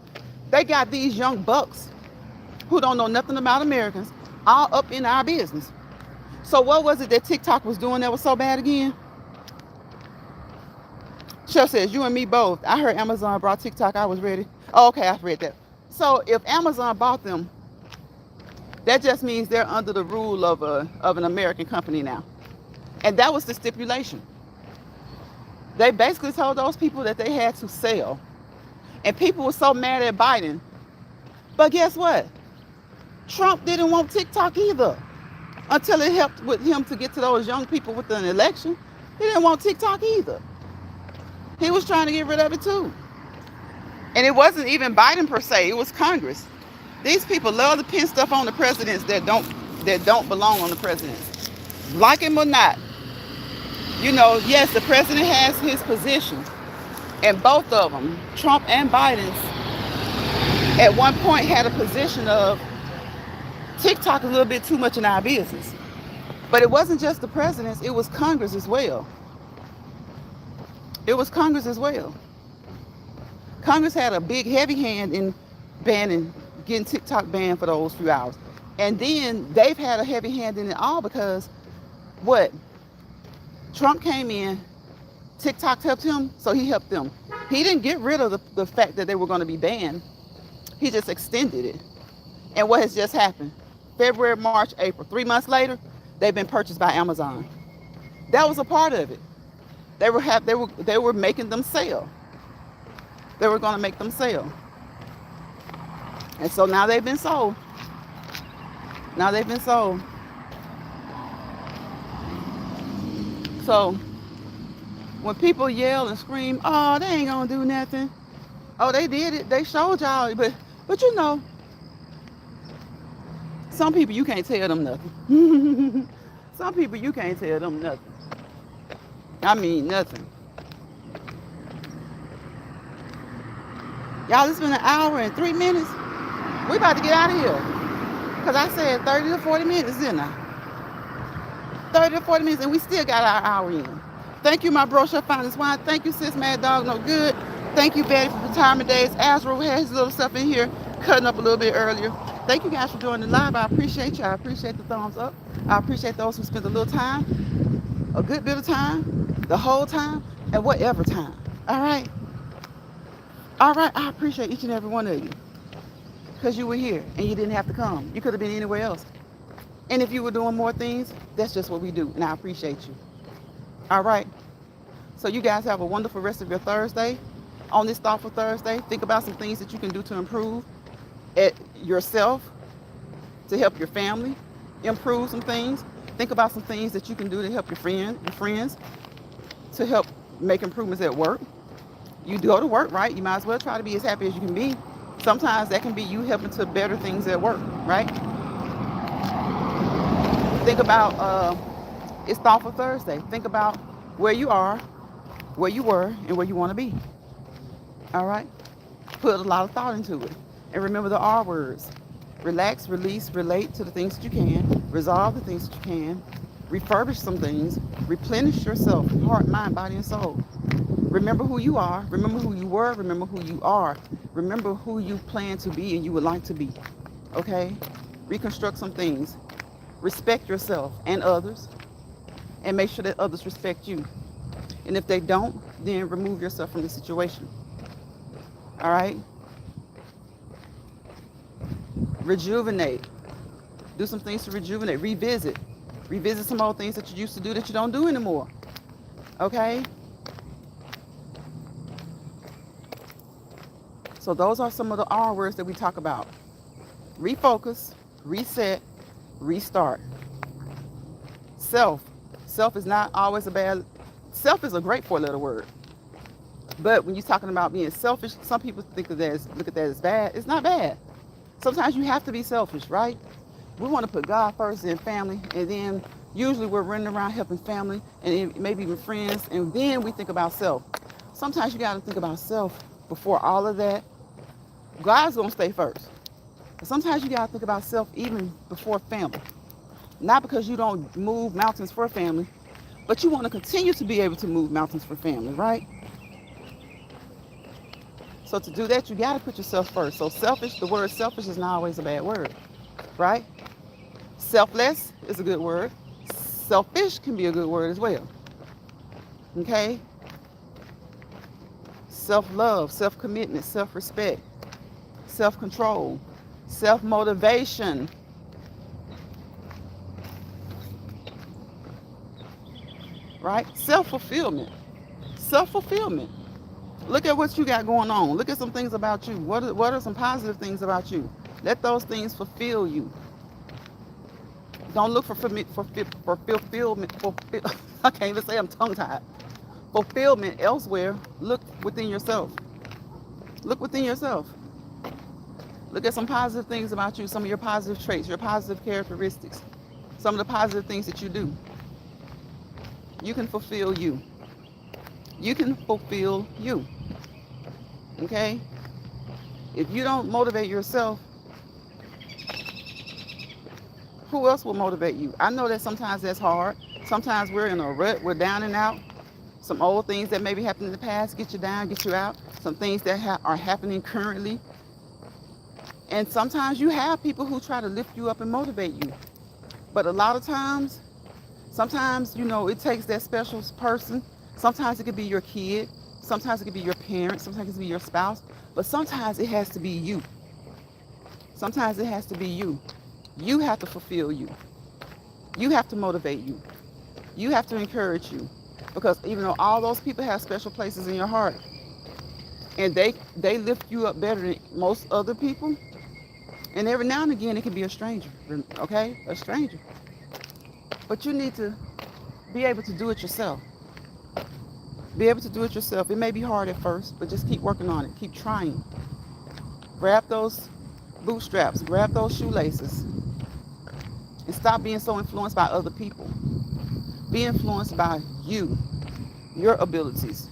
They got these young bucks who don't know nothing about Americans all up in our business. So what was it that TikTok was doing that was so bad again? Chef says, you and me both. I heard Amazon brought TikTok. I was ready. Oh, okay, I read that. So if Amazon bought them, that just means they're under the rule of an American company now. And that was the stipulation. They basically told those people that they had to sell. And people were so mad at Biden. But guess what? Trump didn't want TikTok either until it helped with him to get to those young people with an election. He didn't want TikTok either. He was trying to get rid of it too. And it wasn't even Biden per se, it was Congress. These people love to pin stuff on the presidents that don't belong on the presidents. Like him or not, You know, yes, the president has his position, and both of them, Trump and Biden's, at one point had a position of TikTok a little bit too much in our business. But it wasn't just the presidents, it was Congress as well. It was Congress as well. Congress had a big, heavy hand in banning, getting TikTok banned for those few hours. And then they've had a heavy hand in it all because what? Trump came in, TikTok helped him, so he helped them. He didn't get rid of the fact that they were going to be banned. He just extended it. And what has just happened? February, March, April. 3 months later, they've been purchased by Amazon. That was a part of it. They were making them sell. They were going to make them sell. And so now they've been sold. Now they've been sold. So when people yell and scream, oh, they ain't gonna do nothing. Oh, they did it. They showed y'all. But you know, some people you can't tell them nothing. Some people you can't tell them nothing. I mean nothing. Y'all, it's been an hour and 3 minutes. We about to get out of here. Because I said 30 to 40 minutes, didn't I? 30 to 40 minutes, and we still got our hour in. Thank you, my brochure finest wine. Thank you, sis, Mad Dog, no good. Thank you, Betty, for retirement days. Azra had his little stuff in here, cutting up a little bit earlier. Thank you guys for joining the live. I appreciate you. I appreciate the thumbs up. I appreciate those who spent a little time, a good bit of time, the whole time, and whatever time. All right? All right, I appreciate each and every one of you. Because you were here, and you didn't have to come. You could have been anywhere else. And if you were doing more things, that's just what we do, and I appreciate you. All right? So you guys have a wonderful rest of your Thursday. On this Thoughtful Thursday, think about some things that you can do to improve at yourself, to help your family, improve some things. Think about some things that you can do to help your friends, to help make improvements at work. You go to work, right? You might as well try to be as happy as you can be. Sometimes that can be you helping to better things at work, right? Think about, it's Thoughtful Thursday. Think about where you are, where you were, and where you want to be. All right? Put a lot of thought into it. And remember the R words. Relax, release, relate to the things that you can. Resolve the things that you can. Refurbish some things. Replenish yourself, heart, mind, body, and soul. Remember who you are. Remember who you were. Remember who you are. Remember who you plan to be and you would like to be. Okay? Reconstruct some things. Respect yourself and others. And make sure that others respect you. And if they don't, then remove yourself from the situation. All right? Rejuvenate. Do some things to rejuvenate. Revisit. Revisit some old things that you used to do that you don't do anymore. Okay? So those are some of the R words that we talk about. Refocus, reset, restart. Self. Self is not always a bad... Self is a great four-letter word. But when you're talking about being selfish, some people think of that as, look at that as bad. It's not bad. Sometimes you have to be selfish, right? We want to put God first and family, and then usually we're running around helping family and maybe even friends, and then we think about self. Sometimes you got to think about self before all of that. God's going to stay first. But sometimes you got to think about self even before family. Not because you don't move mountains for family, but you want to continue to be able to move mountains for family, right? So to do that, you got to put yourself first. So selfish, the word selfish is not always a bad word, right? Selfless is a good word. Selfish can be a good word as well. Okay? Self-love, self-commitment, self-respect, self-control, self-motivation. Right? Self-fulfillment. Self-fulfillment. Look at what you got going on. Look at some things about you. What are some positive things about you? Let those things fulfill you. Don't look for fulfillment. I can't even say, I'm tongue-tied. Fulfillment elsewhere. Look within yourself. Look within yourself. Look at some positive things about you, some of your positive traits, your positive characteristics, some of the positive things that you do. You can fulfill you. You can fulfill you. Okay? If you don't motivate yourself, who else will motivate you? I know that sometimes that's hard. Sometimes we're in a rut, we're down and out. Some old things that maybe happened in the past get you down, get you out. Some things that are happening currently. And sometimes you have people who try to lift you up and motivate you. But a lot of times, sometimes, it takes that special person. Sometimes it could be your kid. Sometimes it could be your parent. Sometimes it could be your spouse. But sometimes it has to be you. Sometimes it has to be you. You have to fulfill you. You have to motivate you. You have to encourage you. Because even though all those people have special places in your heart, and they lift you up better than most other people, and every now and again it can be a stranger, okay? A stranger. But you need to be able to do it yourself. Be able to do it yourself. It may be hard at first, but just keep working on it. Keep trying. Grab those bootstraps. Grab those shoelaces. And stop being so influenced by other people. Be influenced by you, your abilities,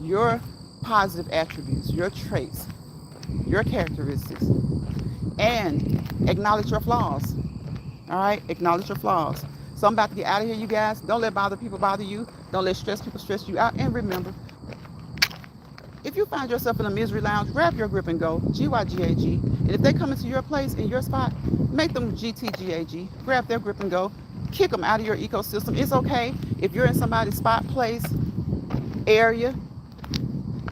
your positive attributes, your traits, your characteristics. And acknowledge your flaws. All right? Acknowledge your flaws. So I'm about to get out of here, you guys. Don't let bother people bother you. Don't let stress people stress you out. And remember, if you find yourself in a misery lounge, grab your grip and go. GYGAG. And if they come into your place, in your spot, make them GTGAG. Grab their grip and go. Kick them out of your ecosystem. It's okay if you're in somebody's spot, place, area,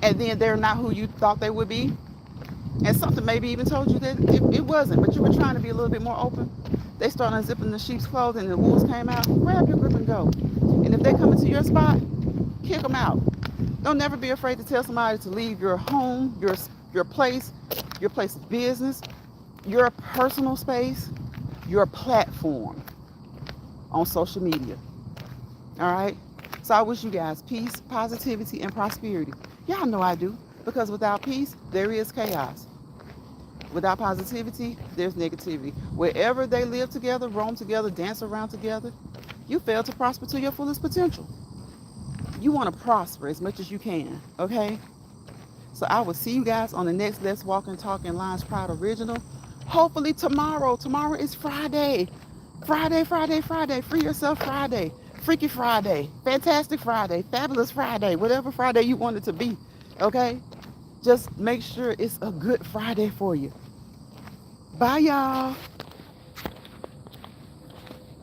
and then they're not who you thought they would be. And something maybe even told you that it wasn't, but you were trying to be a little bit more open. They started unzipping the sheep's clothing and the wolves came out. Grab your grip and go. And if they come into your spot, kick them out. Don't never be afraid to tell somebody to leave your home, your place of business, your personal space, your platform on social media. All right? So I wish you guys peace, positivity, and prosperity. Y'all know I do. Because without peace, there is chaos. Without positivity, there's negativity. Wherever they live together, roam together, dance around together, you fail to prosper to your fullest potential. You want to prosper as much as you can, okay? So I will see you guys on the next Let's Walk and Talk in Lions Proud original. Hopefully tomorrow. Tomorrow is Friday. Friday. Free Yourself Friday. Freaky Friday. Fantastic Friday. Fabulous Friday. Whatever Friday you want it to be, okay? Just make sure it's a good Friday for you. Bye, y'all.